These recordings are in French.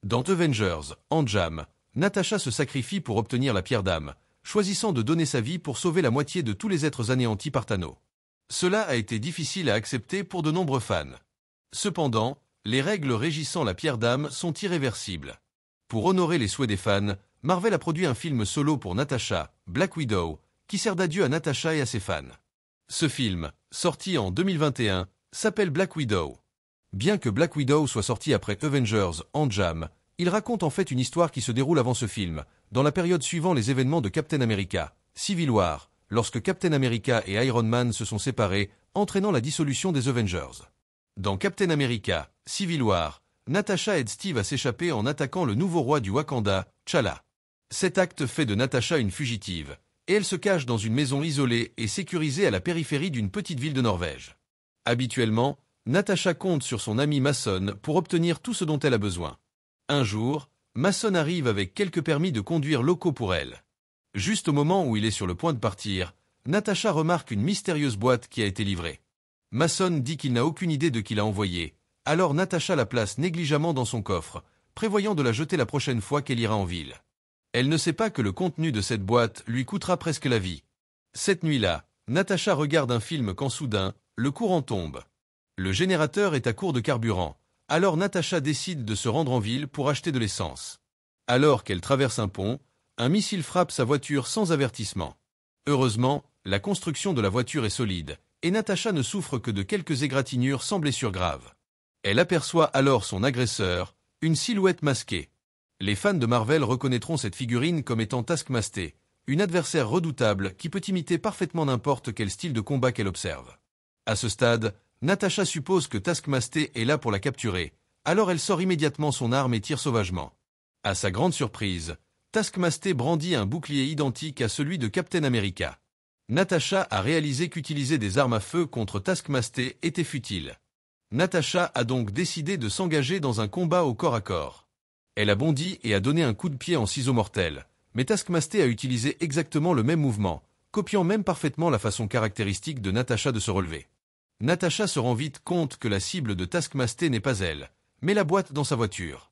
Dans Avengers, Endgame, Natasha se sacrifie pour obtenir la pierre d'âme, choisissant de donner sa vie pour sauver la moitié de tous les êtres anéantis par Thanos. Cela a été difficile à accepter pour de nombreux fans. Cependant, les règles régissant la pierre d'âme sont irréversibles. Pour honorer les souhaits des fans, Marvel a produit un film solo pour Natasha, Black Widow, qui sert d'adieu à Natasha et à ses fans. Ce film, sorti en 2021, s'appelle Black Widow. Bien que Black Widow soit sorti après Avengers Endgame, il raconte en fait une histoire qui se déroule avant ce film, dans la période suivant les événements de Captain America, Civil War, lorsque Captain America et Iron Man se sont séparés, entraînant la dissolution des Avengers. Dans Captain America, Civil War, Natasha aide Steve à s'échapper en attaquant le nouveau roi du Wakanda, T'Challa. Cet acte fait de Natasha une fugitive, et elle se cache dans une maison isolée et sécurisée à la périphérie d'une petite ville de Norvège. Habituellement, Natasha compte sur son ami Mason pour obtenir tout ce dont elle a besoin. Un jour, Mason arrive avec quelques permis de conduire locaux pour elle. Juste au moment où il est sur le point de partir, Natasha remarque une mystérieuse boîte qui a été livrée. Mason dit qu'il n'a aucune idée de qui l'a envoyée, alors Natasha la place négligemment dans son coffre, prévoyant de la jeter la prochaine fois qu'elle ira en ville. Elle ne sait pas que le contenu de cette boîte lui coûtera presque la vie. Cette nuit-là, Natasha regarde un film quand soudain, le courant tombe. Le générateur est à court de carburant, alors Natasha décide de se rendre en ville pour acheter de l'essence. Alors qu'elle traverse un pont, un missile frappe sa voiture sans avertissement. Heureusement, la construction de la voiture est solide, et Natasha ne souffre que de quelques égratignures sans blessure grave. Elle aperçoit alors son agresseur, une silhouette masquée. Les fans de Marvel reconnaîtront cette figurine comme étant Taskmaster, une adversaire redoutable qui peut imiter parfaitement n'importe quel style de combat qu'elle observe. À ce stade, Natasha suppose que Taskmaster est là pour la capturer, alors elle sort immédiatement son arme et tire sauvagement. À sa grande surprise, Taskmaster brandit un bouclier identique à celui de Captain America. Natasha a réalisé qu'utiliser des armes à feu contre Taskmaster était futile. Natasha a donc décidé de s'engager dans un combat au corps à corps. Elle a bondi et a donné un coup de pied en ciseau mortel, mais Taskmaster a utilisé exactement le même mouvement, copiant même parfaitement la façon caractéristique de Natasha de se relever. Natasha se rend vite compte que la cible de Taskmaster n'est pas elle, mais la boîte dans sa voiture.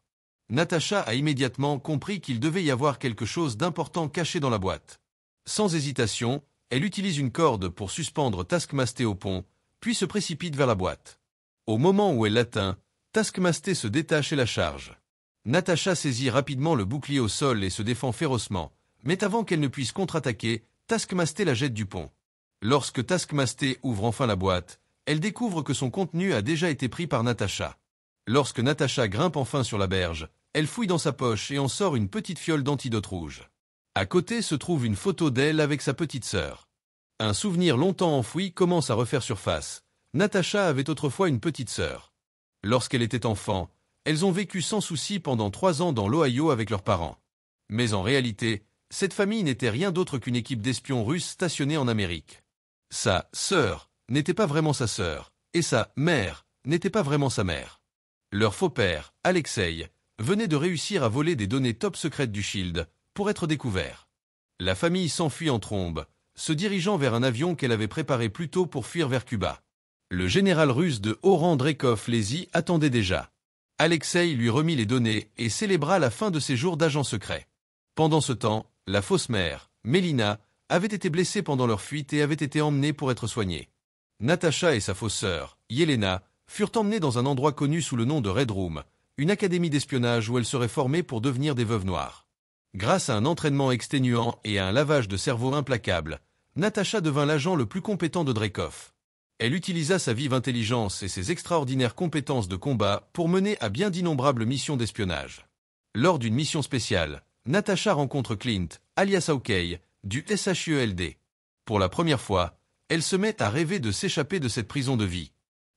Natasha a immédiatement compris qu'il devait y avoir quelque chose d'important caché dans la boîte. Sans hésitation, elle utilise une corde pour suspendre Taskmaster au pont, puis se précipite vers la boîte. Au moment où elle l'atteint, Taskmaster se détache et la charge. Natasha saisit rapidement le bouclier au sol et se défend férocement, mais avant qu'elle ne puisse contre-attaquer, Taskmaster la jette du pont. Lorsque Taskmaster ouvre enfin la boîte, elle découvre que son contenu a déjà été pris par Natasha. Lorsque Natasha grimpe enfin sur la berge, elle fouille dans sa poche et en sort une petite fiole d'antidote rouge. À côté se trouve une photo d'elle avec sa petite sœur. Un souvenir longtemps enfoui commence à refaire surface. Natasha avait autrefois une petite sœur. Lorsqu'elle était enfant, elles ont vécu sans souci pendant 3 ans dans l'Ohio avec leurs parents. Mais en réalité, cette famille n'était rien d'autre qu'une équipe d'espions russes stationnée en Amérique. Sa sœur n'était pas vraiment sa sœur, et sa mère n'était pas vraiment sa mère. Leur faux père, Alexei, venait de réussir à voler des données top secrètes du Shield pour être découvert. La famille s'enfuit en trombe, se dirigeant vers un avion qu'elle avait préparé plus tôt pour fuir vers Cuba. Le général russe de haut rang Dreykov les y attendait déjà. Alexei lui remit les données et célébra la fin de ses jours d'agent secret. Pendant ce temps, la fausse mère, Melina, avait été blessée pendant leur fuite et avait été emmenée pour être soignée. Natasha et sa fausse sœur, Yelena, furent emmenées dans un endroit connu sous le nom de Red Room, une académie d'espionnage où elles seraient formées pour devenir des veuves noires. Grâce à un entraînement exténuant et à un lavage de cerveau implacable, Natasha devint l'agent le plus compétent de Dreykov. Elle utilisa sa vive intelligence et ses extraordinaires compétences de combat pour mener à bien d'innombrables missions d'espionnage. Lors d'une mission spéciale, Natasha rencontre Clint, alias Hawkeye, du SHIELD. Pour la première fois, elle se met à rêver de s'échapper de cette prison de vie.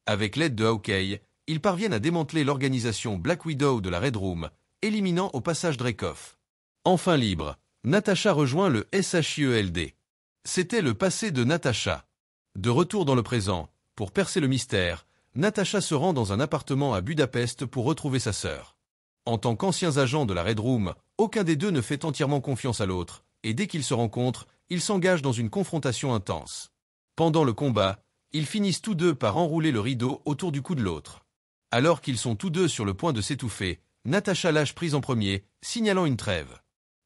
Avec l'aide de Hawkeye, ils parviennent à démanteler l'organisation Black Widow de la Red Room, éliminant au passage Dreykov. Enfin libre, Natasha rejoint le SHIELD. C'était le passé de Natasha. De retour dans le présent, pour percer le mystère, Natasha se rend dans un appartement à Budapest pour retrouver sa sœur. En tant qu'anciens agents de la Red Room, aucun des deux ne fait entièrement confiance à l'autre, et dès qu'ils se rencontrent, ils s'engagent dans une confrontation intense. Pendant le combat, ils finissent tous deux par enrouler le rideau autour du cou de l'autre. Alors qu'ils sont tous deux sur le point de s'étouffer, Natacha lâche prise en premier, signalant une trêve.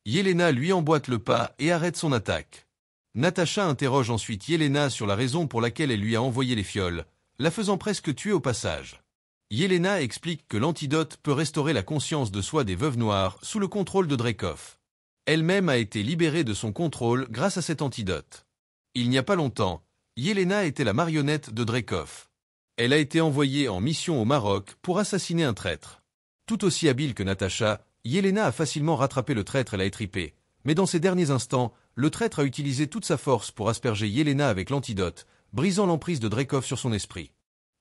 Yelena lui emboîte le pas et arrête son attaque. Natacha interroge ensuite Yelena sur la raison pour laquelle elle lui a envoyé les fioles, la faisant presque tuer au passage. Yelena explique que l'antidote peut restaurer la conscience de soi des veuves noires sous le contrôle de Dreykov. Elle-même a été libérée de son contrôle grâce à cet antidote. Il n'y a pas longtemps, Yelena était la marionnette de Dreykov. Elle a été envoyée en mission au Maroc pour assassiner un traître. Tout aussi habile que Natacha, Yelena a facilement rattrapé le traître et l'a étripé. Mais dans ces derniers instants, le traître a utilisé toute sa force pour asperger Yelena avec l'antidote, brisant l'emprise de Dreykov sur son esprit.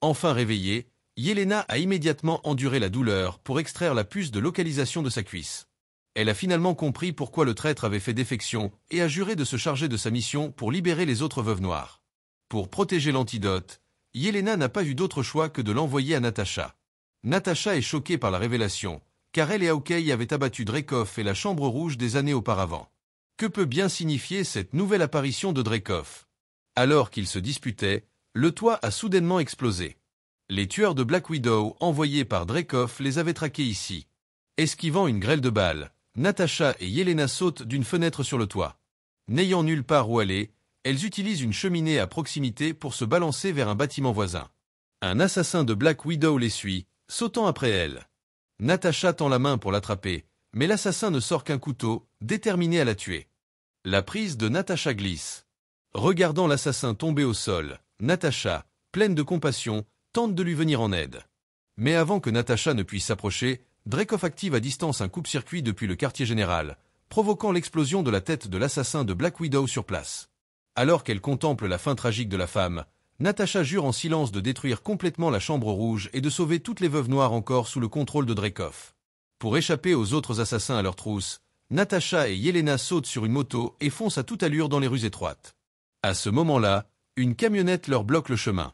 Enfin réveillée, Yelena a immédiatement enduré la douleur pour extraire la puce de localisation de sa cuisse. Elle a finalement compris pourquoi le traître avait fait défection et a juré de se charger de sa mission pour libérer les autres veuves noires. Pour protéger l'antidote, Yelena n'a pas eu d'autre choix que de l'envoyer à Natacha. Natacha est choquée par la révélation, car elle et Aokai avaient abattu Dreykov et la Chambre Rouge des années auparavant. Que peut bien signifier cette nouvelle apparition de Dreykov? Alors qu'ils se disputaient, le toit a soudainement explosé. Les tueurs de Black Widow envoyés par Dreykov les avaient traqués ici. Esquivant une grêle de balles, Natacha et Yelena sautent d'une fenêtre sur le toit. N'ayant nulle part où aller, elles utilisent une cheminée à proximité pour se balancer vers un bâtiment voisin. Un assassin de Black Widow les suit, sautant après elles. Natacha tend la main pour l'attraper, mais l'assassin ne sort qu'un couteau, déterminé à la tuer. La prise de Natacha glisse. Regardant l'assassin tomber au sol, Natacha, pleine de compassion, tente de lui venir en aide. Mais avant que Natacha ne puisse s'approcher, Dreykov active à distance un coupe-circuit depuis le quartier général, provoquant l'explosion de la tête de l'assassin de Black Widow sur place. Alors qu'elle contemple la fin tragique de la femme, Natacha jure en silence de détruire complètement la Chambre Rouge et de sauver toutes les veuves noires encore sous le contrôle de Dreykov. Pour échapper aux autres assassins à leur trousse, Natacha et Yelena sautent sur une moto et foncent à toute allure dans les rues étroites. À ce moment-là, une camionnette leur bloque le chemin.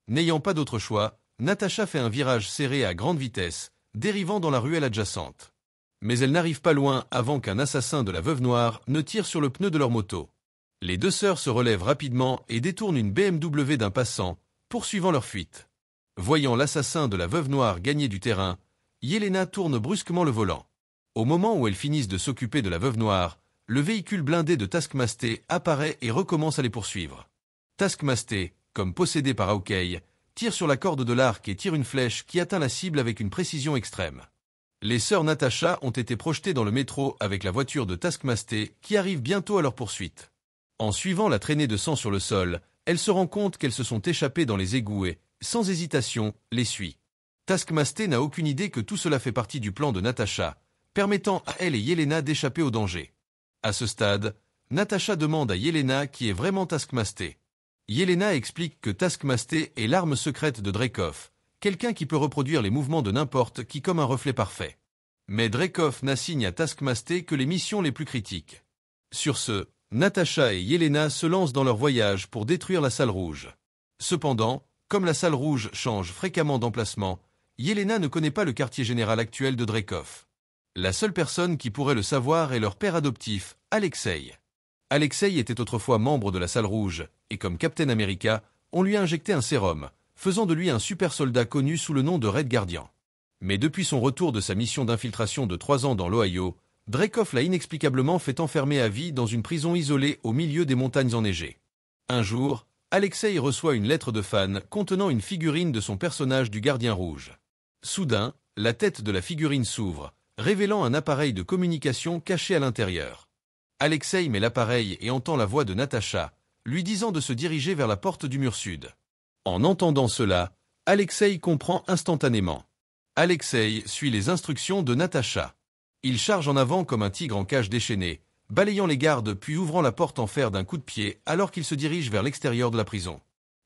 N'ayant pas d'autre choix, Natacha fait un virage serré à grande vitesse, dérivant dans la ruelle adjacente. Mais elle n'arrive pas loin avant qu'un assassin de la veuve noire ne tire sur le pneu de leur moto. Les deux sœurs se relèvent rapidement et détournent une BMW d'un passant, poursuivant leur fuite. Voyant l'assassin de la veuve noire gagner du terrain, Yelena tourne brusquement le volant. Au moment où elles finissent de s'occuper de la veuve noire, le véhicule blindé de Taskmaster apparaît et recommence à les poursuivre. Taskmaster, comme possédé par Aokai, tire sur la corde de l'arc et tire une flèche qui atteint la cible avec une précision extrême. Les sœurs Natacha ont été projetées dans le métro avec la voiture de Taskmaster qui arrive bientôt à leur poursuite. En suivant la traînée de sang sur le sol, elles se rendent compte qu'elles se sont échappées dans les égouts et, sans hésitation, les suit. Taskmaster n'a aucune idée que tout cela fait partie du plan de Natacha, permettant à elle et Yelena d'échapper au danger. À ce stade, Natacha demande à Yelena qui est vraiment Taskmaster. Yelena explique que Taskmaster est l'arme secrète de Dreykov, quelqu'un qui peut reproduire les mouvements de n'importe qui comme un reflet parfait. Mais Dreykov n'assigne à Taskmaster que les missions les plus critiques. Sur ce, Natacha et Yelena se lancent dans leur voyage pour détruire la salle rouge. Cependant, comme la salle rouge change fréquemment d'emplacement, Yelena ne connaît pas le quartier général actuel de Dreykov. La seule personne qui pourrait le savoir est leur père adoptif, Alexei. Alexei était autrefois membre de la salle rouge, et comme Captain America, on lui a injecté un sérum, faisant de lui un super soldat connu sous le nom de Red Guardian. Mais depuis son retour de sa mission d'infiltration de 3 ans dans l'Ohio, Dreykov l'a inexplicablement fait enfermer à vie dans une prison isolée au milieu des montagnes enneigées. Un jour, Alexei reçoit une lettre de fan contenant une figurine de son personnage du Gardien Rouge. Soudain, la tête de la figurine s'ouvre, révélant un appareil de communication caché à l'intérieur. Alexei met l'appareil et entend la voix de Natacha, lui disant de se diriger vers la porte du mur sud. En entendant cela, Alexei comprend instantanément. Alexei suit les instructions de Natacha. Il charge en avant comme un tigre en cage déchaîné, balayant les gardes puis ouvrant la porte en fer d'un coup de pied alors qu'il se dirige vers l'extérieur de la prison.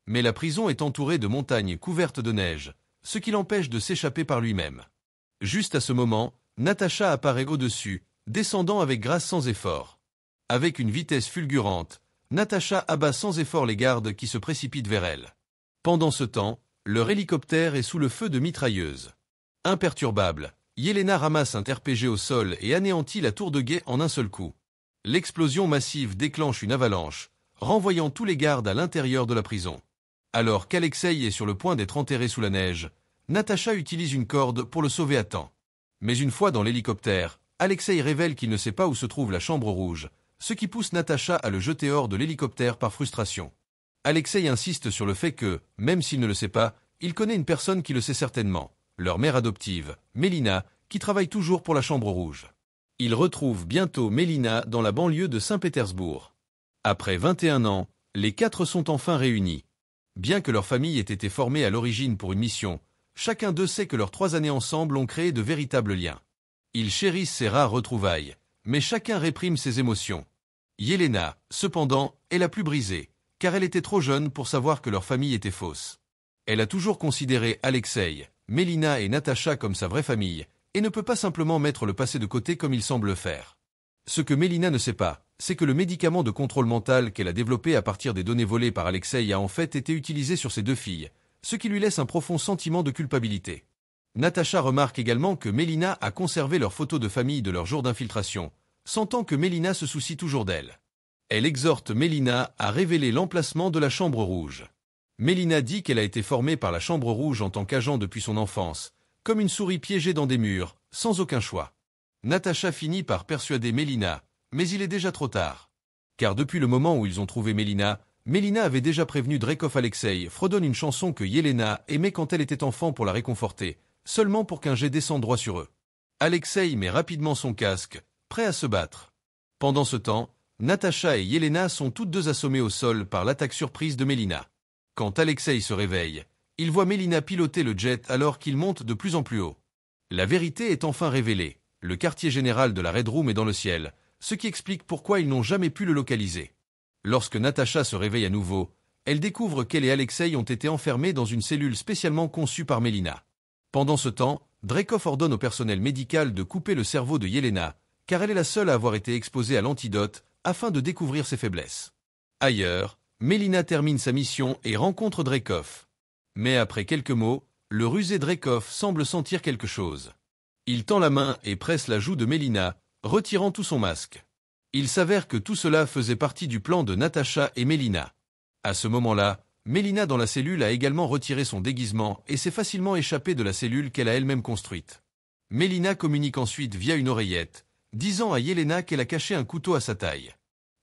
Mais la prison est entourée de montagnes couvertes de neige, ce qui l'empêche de s'échapper par lui-même. Juste à ce moment, Natacha apparaît au-dessus, descendant avec grâce sans effort. Avec une vitesse fulgurante, Natacha abat sans effort les gardes qui se précipitent vers elle. Pendant ce temps, leur hélicoptère est sous le feu de mitrailleuses. Imperturbable, Yelena ramasse un RPG au sol et anéantit la tour de guet en un seul coup. L'explosion massive déclenche une avalanche, renvoyant tous les gardes à l'intérieur de la prison. Alors qu'Alexei est sur le point d'être enterré sous la neige, Natacha utilise une corde pour le sauver à temps. Mais une fois dans l'hélicoptère, Alexei révèle qu'il ne sait pas où se trouve la chambre rouge, ce qui pousse Natacha à le jeter hors de l'hélicoptère par frustration. Alexei insiste sur le fait que, même s'il ne le sait pas, il connaît une personne qui le sait certainement, leur mère adoptive, Mélina, qui travaille toujours pour la chambre rouge. Il retrouve bientôt Mélina dans la banlieue de Saint-Pétersbourg. Après 21 ans, les quatre sont enfin réunis. Bien que leur famille ait été formée à l'origine pour une mission, chacun d'eux sait que leurs 3 années ensemble ont créé de véritables liens. Ils chérissent ces rares retrouvailles, mais chacun réprime ses émotions. Yelena, cependant, est la plus brisée, car elle était trop jeune pour savoir que leur famille était fausse. Elle a toujours considéré Alexei, Mélina et Natacha comme sa vraie famille, et ne peut pas simplement mettre le passé de côté comme il semble le faire. Ce que Mélina ne sait pas, c'est que le médicament de contrôle mental qu'elle a développé à partir des données volées par Alexei a en fait été utilisé sur ses 2 filles, ce qui lui laisse un profond sentiment de culpabilité. Natacha remarque également que Mélina a conservé leurs photos de famille de leur jour d'infiltration, sentant que Mélina se soucie toujours d'elle. Elle exhorte Mélina à révéler l'emplacement de la chambre rouge. Mélina dit qu'elle a été formée par la chambre rouge en tant qu'agent depuis son enfance, comme une souris piégée dans des murs, sans aucun choix. Natacha finit par persuader Mélina, mais il est déjà trop tard. Car depuis le moment où ils ont trouvé Mélina, Mélina avait déjà prévenu Dreykov Alexei fredonne une chanson que Yelena aimait quand elle était enfant pour la réconforter, seulement pour qu'un jet descende droit sur eux. Alexei met rapidement son casque, prêt à se battre. Pendant ce temps, Natacha et Yelena sont toutes deux assommées au sol par l'attaque surprise de Mélina. Quand Alexei se réveille, il voit Mélina piloter le jet alors qu'il monte de plus en plus haut. La vérité est enfin révélée, le quartier général de la Red Room est dans le ciel, ce qui explique pourquoi ils n'ont jamais pu le localiser. Lorsque Natacha se réveille à nouveau, elle découvre qu'elle et Alexei ont été enfermés dans une cellule spécialement conçue par Mélina. Pendant ce temps, Dreykov ordonne au personnel médical de couper le cerveau de Yelena, car elle est la seule à avoir été exposée à l'antidote, afin de découvrir ses faiblesses. Ailleurs, Mélina termine sa mission et rencontre Dreykov. Mais après quelques mots, le rusé Dreykov semble sentir quelque chose. Il tend la main et presse la joue de Mélina, retirant tout son masque. Il s'avère que tout cela faisait partie du plan de Natacha et Mélina. À ce moment-là, Mélina dans la cellule a également retiré son déguisement et s'est facilement échappée de la cellule qu'elle a elle-même construite. Mélina communique ensuite via une oreillette, disant à Yelena qu'elle a caché un couteau à sa taille.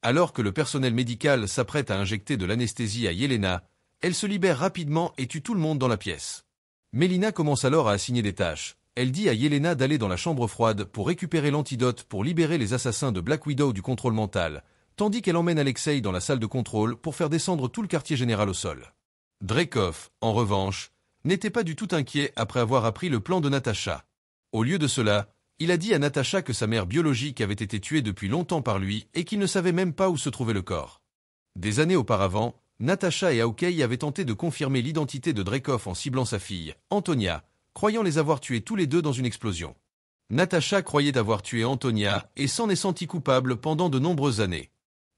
Alors que le personnel médical s'apprête à injecter de l'anesthésie à Yelena, elle se libère rapidement et tue tout le monde dans la pièce. Mélina commence alors à assigner des tâches. Elle dit à Yelena d'aller dans la chambre froide pour récupérer l'antidote pour libérer les assassins de Black Widow du contrôle mental, tandis qu'elle emmène Alexei dans la salle de contrôle pour faire descendre tout le quartier général au sol. Dreykov, en revanche, n'était pas du tout inquiet après avoir appris le plan de Natacha. Au lieu de cela, il a dit à Natacha que sa mère biologique avait été tuée depuis longtemps par lui et qu'il ne savait même pas où se trouvait le corps. Des années auparavant, Natacha et Aokei avaient tenté de confirmer l'identité de Dreykov en ciblant sa fille, Antonia, croyant les avoir tués tous les deux dans une explosion. Natacha croyait avoir tué Antonia et s'en est sentie coupable pendant de nombreuses années.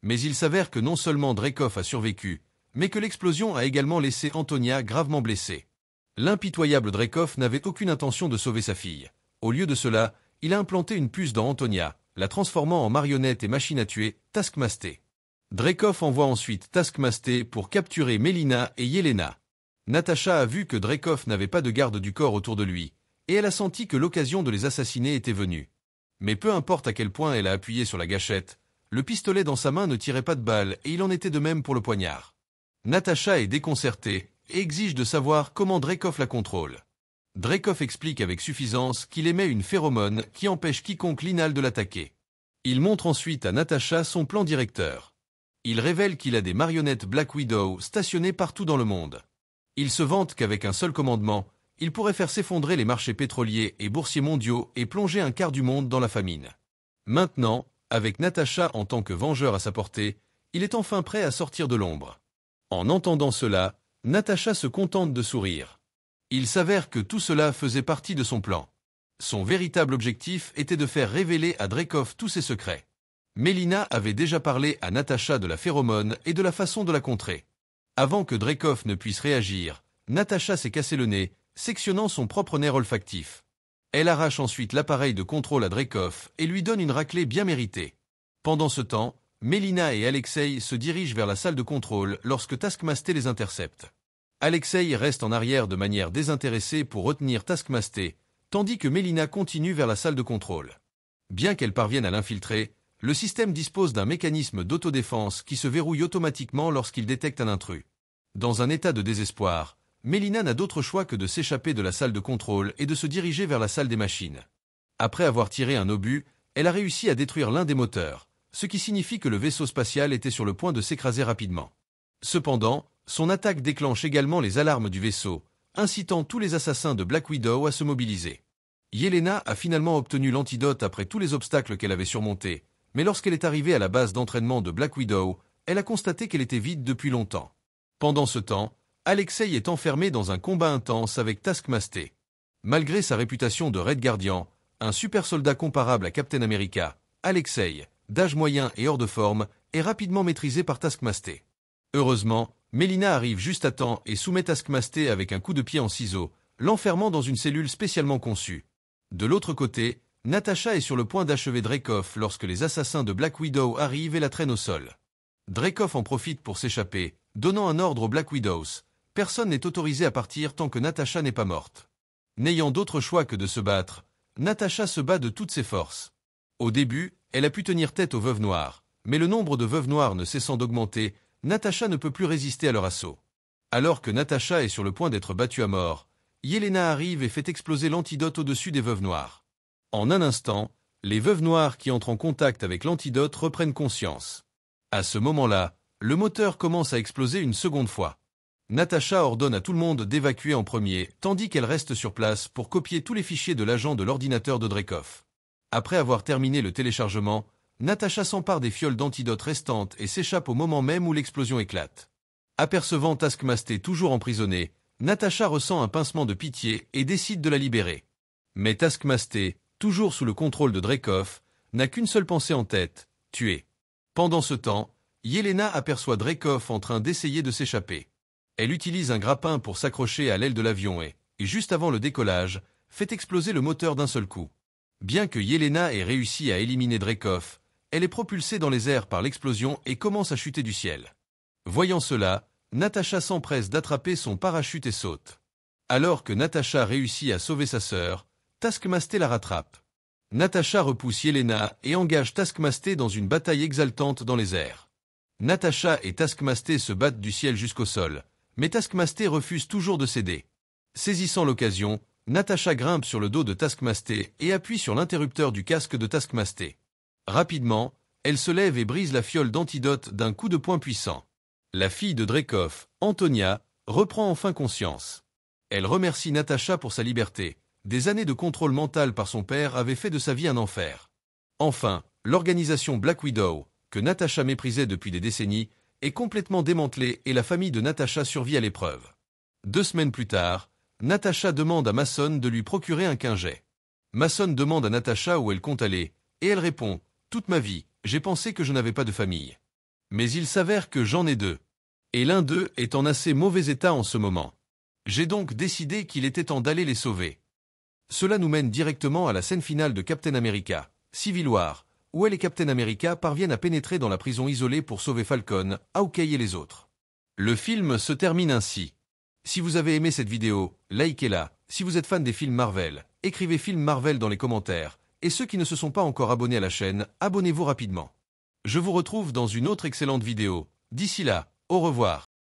Mais il s'avère que non seulement Dreykov a survécu, mais que l'explosion a également laissé Antonia gravement blessée. L'impitoyable Dreykov n'avait aucune intention de sauver sa fille. Au lieu de cela, il a implanté une puce dans Antonia, la transformant en marionnette et machine à tuer, Taskmaster. Dreykov envoie ensuite Taskmaster pour capturer Mélina et Yelena. Natacha a vu que Dreykov n'avait pas de garde du corps autour de lui, et elle a senti que l'occasion de les assassiner était venue. Mais peu importe à quel point elle a appuyé sur la gâchette, le pistolet dans sa main ne tirait pas de balles et il en était de même pour le poignard. Natacha est déconcertée et exige de savoir comment Dreykov la contrôle. Dreykov explique avec suffisance qu'il émet une phéromone qui empêche quiconque linal de l'attaquer. Il montre ensuite à Natacha son plan directeur. Il révèle qu'il a des marionnettes Black Widow stationnées partout dans le monde. Il se vante qu'avec un seul commandement, il pourrait faire s'effondrer les marchés pétroliers et boursiers mondiaux et plonger un quart du monde dans la famine. Maintenant, avec Natacha en tant que vengeur à sa portée, il est enfin prêt à sortir de l'ombre. En entendant cela, Natacha se contente de sourire. Il s'avère que tout cela faisait partie de son plan. Son véritable objectif était de faire révéler à Dreykov tous ses secrets. Mélina avait déjà parlé à Natacha de la phéromone et de la façon de la contrer. Avant que Dreykov ne puisse réagir, Natacha s'est cassé le nez, sectionnant son propre nerf olfactif. Elle arrache ensuite l'appareil de contrôle à Dreykov et lui donne une raclée bien méritée. Pendant ce temps, Mélina et Alexei se dirigent vers la salle de contrôle lorsque Taskmaster les intercepte. Alexei reste en arrière de manière désintéressée pour retenir Taskmaster, tandis que Melina continue vers la salle de contrôle. Bien qu'elle parvienne à l'infiltrer, le système dispose d'un mécanisme d'autodéfense qui se verrouille automatiquement lorsqu'il détecte un intrus. Dans un état de désespoir, Melina n'a d'autre choix que de s'échapper de la salle de contrôle et de se diriger vers la salle des machines. Après avoir tiré un obus, elle a réussi à détruire l'un des moteurs, ce qui signifie que le vaisseau spatial était sur le point de s'écraser rapidement. Cependant, son attaque déclenche également les alarmes du vaisseau, incitant tous les assassins de Black Widow à se mobiliser. Yelena a finalement obtenu l'antidote après tous les obstacles qu'elle avait surmontés, mais lorsqu'elle est arrivée à la base d'entraînement de Black Widow, elle a constaté qu'elle était vide depuis longtemps. Pendant ce temps, Alexei est enfermé dans un combat intense avec Taskmaster. Malgré sa réputation de Red Guardian, un super soldat comparable à Captain America, Alexei, d'âge moyen et hors de forme, est rapidement maîtrisé par Taskmaster. Heureusement, Melina arrive juste à temps et soumet Taskmaster avec un coup de pied en ciseaux, l'enfermant dans une cellule spécialement conçue. De l'autre côté, Natasha est sur le point d'achever Dreykov lorsque les assassins de Black Widow arrivent et la traînent au sol. Dreykov en profite pour s'échapper, donnant un ordre aux Black Widows. Personne n'est autorisé à partir tant que Natasha n'est pas morte. N'ayant d'autre choix que de se battre, Natasha se bat de toutes ses forces. Au début, elle a pu tenir tête aux veuves noires, mais le nombre de veuves noires ne cessant d'augmenter, Natasha ne peut plus résister à leur assaut. Alors que Natasha est sur le point d'être battue à mort, Yelena arrive et fait exploser l'antidote au-dessus des veuves noires. En un instant, les veuves noires qui entrent en contact avec l'antidote reprennent conscience. À ce moment-là, le moteur commence à exploser une seconde fois. Natasha ordonne à tout le monde d'évacuer en premier, tandis qu'elle reste sur place pour copier tous les fichiers de l'agent de l'ordinateur de Dreykov. Après avoir terminé le téléchargement, Natasha s'empare des fioles d'antidote restantes et s'échappe au moment même où l'explosion éclate. Apercevant Taskmaster toujours emprisonné, Natasha ressent un pincement de pitié et décide de la libérer. Mais Taskmaster, toujours sous le contrôle de Dreykov, n'a qu'une seule pensée en tête, tuer. Pendant ce temps, Yelena aperçoit Dreykov en train d'essayer de s'échapper. Elle utilise un grappin pour s'accrocher à l'aile de l'avion et, juste avant le décollage, fait exploser le moteur d'un seul coup. Bien que Yelena ait réussi à éliminer Dreykov, elle est propulsée dans les airs par l'explosion et commence à chuter du ciel. Voyant cela, Natasha s'empresse d'attraper son parachute et saute. Alors que Natasha réussit à sauver sa sœur, Taskmaster la rattrape. Natasha repousse Yelena et engage Taskmaster dans une bataille exaltante dans les airs. Natasha et Taskmaster se battent du ciel jusqu'au sol, mais Taskmaster refuse toujours de céder. Saisissant l'occasion, Natasha grimpe sur le dos de Taskmaster et appuie sur l'interrupteur du casque de Taskmaster. Rapidement, elle se lève et brise la fiole d'antidote d'un coup de poing puissant. La fille de Dreykov, Antonia, reprend enfin conscience. Elle remercie Natasha pour sa liberté. Des années de contrôle mental par son père avaient fait de sa vie un enfer. Enfin, l'organisation Black Widow, que Natasha méprisait depuis des décennies, est complètement démantelée et la famille de Natasha survit à l'épreuve. 2 semaines plus tard, Natasha demande à Mason de lui procurer un quinjet. Mason demande à Natasha où elle compte aller, et elle répond « Toute ma vie, j'ai pensé que je n'avais pas de famille. Mais il s'avère que j'en ai 2. Et l'un d'eux est en assez mauvais état en ce moment. J'ai donc décidé qu'il était temps d'aller les sauver. » Cela nous mène directement à la scène finale de Captain America, Civil War, où elle et Captain America parviennent à pénétrer dans la prison isolée pour sauver Falcon, Hawkeye et les autres. Le film se termine ainsi. Si vous avez aimé cette vidéo, likez-la. Si vous êtes fan des films Marvel, écrivez film Marvel dans les commentaires. Et ceux qui ne se sont pas encore abonnés à la chaîne, abonnez-vous rapidement. Je vous retrouve dans une autre excellente vidéo. D'ici là, au revoir.